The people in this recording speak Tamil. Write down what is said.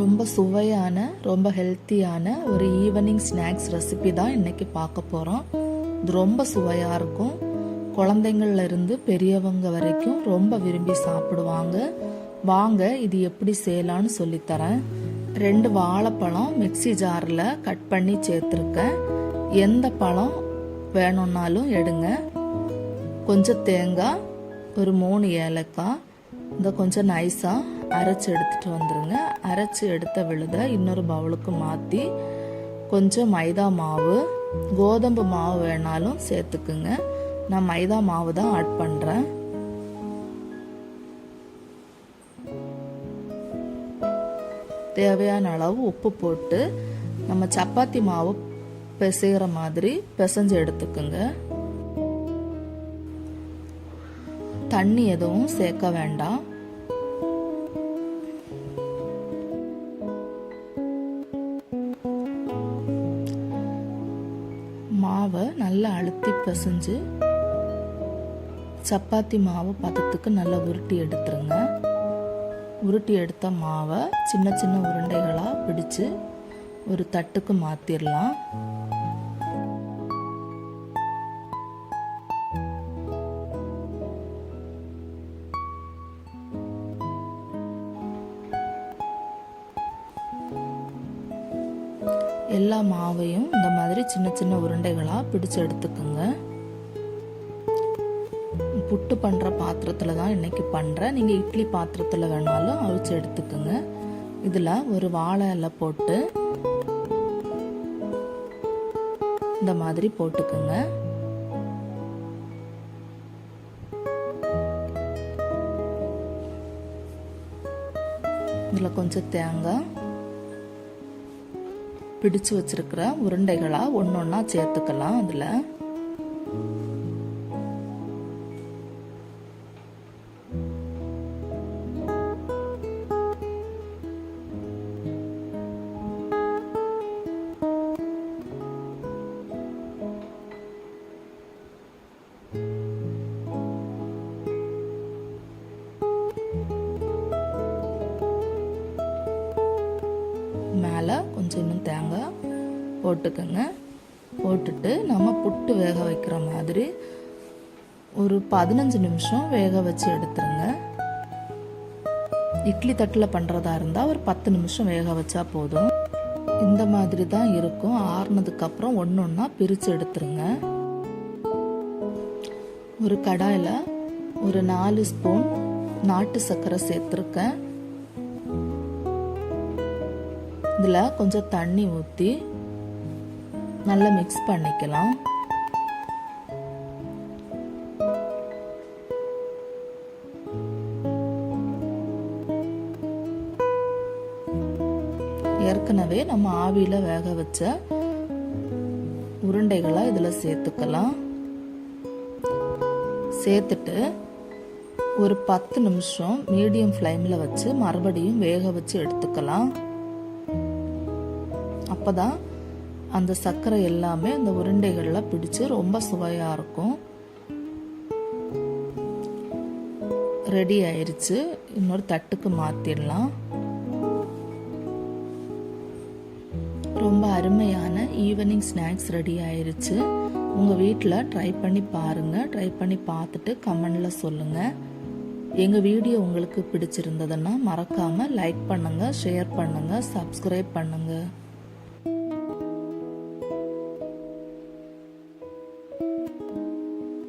ரொம்ப சுவையான ரொம்ப ஹெல்த்தியான ஒரு ஈவினிங் ஸ்நாக்ஸ் ரெசிபி தான் இன்னைக்கு பார்க்க போகிறோம். இது ரொம்ப சுவையாக இருக்கும். குழந்தைங்கள்ல இருந்து பெரியவங்க வரைக்கும் ரொம்ப விரும்பி சாப்பிடுவாங்க. வாங்க இது எப்படி செய்யலான்னு சொல்லித்தரேன். 2 வாழைப்பழம் மிக்சி ஜாரில் கட் பண்ணி சேர்த்துருக்கேன். எந்த பழம் வேணும்னாலும் எடுங்க. கொஞ்சம் தேங்காய், ஒரு 3 ஏலக்காய், இந்த கொஞ்சம் நைஸாக அரைச்சி எடுத்துகிட்டு வந்துடுங்க. அரைச்சி எடுத்த விழுத இன்னொரு பவுலுக்கு மாற்றி கொஞ்சம் மைதா மாவு, கோதம்பு மாவு வேணாலும் சேர்த்துக்குங்க. நான் மைதா மாவு தான் ஆட் பண்ணுறேன். தேவையான அளவு உப்பு போட்டு நம்ம சப்பாத்தி மாவு பிசைகிற மாதிரி பிசைஞ்சு எடுத்துக்குங்க. தண்ணி எதுவும் சேர்க்க வேண்டாம். மாவை நல்லா அழுத்தி பிசைஞ்சு சப்பாத்தி மாவு பதத்துக்கு நல்லா உருட்டி எடுத்துருங்க. உருட்டி எடுத்த மாவை சின்ன சின்ன உருண்டைகளாக பிடிச்சு ஒரு தட்டுக்கு மாற்றிடலாம். எல்லா மாவையும் இந்த மாதிரி சின்ன சின்ன உருண்டைகளாக பிடிச்சு எடுத்துக்கோங்க. புட்டு பண்ணுற பாத்திரத்தில் தான் இன்னைக்கு பண்ணுறேன். நீங்கள் இட்லி பாத்திரத்தில் வேணாலும் அவிச்சு எடுத்துக்கோங்க. இதில் ஒரு வாழை இலை போட்டு இந்த மாதிரி போட்டுக்கோங்க. இதில் கொஞ்சம் தேங்காய், பிடிச்சு வச்சிருக்கிற உருண்டைகளா ஒன்னொன்னா சேர்த்துக்கலாம். அதுல மேலே கொஞ்சம் இன்னும் தேங்காய் போட்டுக்கோங்க. போட்டுட்டு நம்ம புட்டு வேக வைக்கிற மாதிரி ஒரு 15 நிமிஷம் வேக வச்சு எடுத்துருங்க. இட்லி தட்டில் பண்ணுறதா இருந்தால் ஒரு 10 நிமிஷம் வேக வச்சா போதும். இந்த மாதிரி தான் இருக்கும். ஆறுனதுக்கப்புறம் ஒன்று ஒன்றா பிரித்து எடுத்துருங்க. ஒரு கடாயில் ஒரு 4 ஸ்பூன் நாட்டு சர்க்கரை சேர்த்துருக்கேன். இதில் கொஞ்சம் தண்ணி ஊற்றி நல்லா மிக்ஸ் பண்ணிக்கலாம். ஏற்கனவே நம்ம ஆவியில் வேக வச்ச உருண்டைகளை இதில் சேர்த்துக்கலாம். சேர்த்துட்டு ஒரு 10 நிமிஷம் மீடியம் ஃப்ளேமில் வச்சு மறுபடியும் வேக வச்சு எடுத்துக்கலாம். அப்போதான் அந்த சர்க்கரை எல்லாமே அந்த உருண்டைகளில் பிடிச்சு ரொம்ப சுவையாக இருக்கும். ரெடி ஆயிடுச்சு. இன்னொரு தட்டுக்கு மாற்றிடலாம். ரொம்ப அருமையான ஈவினிங் ஸ்நாக்ஸ் ரெடி ஆயிடுச்சு. உங்கள் வீட்டில் ட்ரை பண்ணி பாருங்கள். ட்ரை பண்ணி பார்த்துட்டு கமெண்டில் சொல்லுங்கள். எங்கள் வீடியோ உங்களுக்கு பிடிச்சிருந்ததுன்னா மறக்காமல் லைக் பண்ணுங்கள், ஷேர் பண்ணுங்கள், சப்ஸ்கிரைப் பண்ணுங்கள்.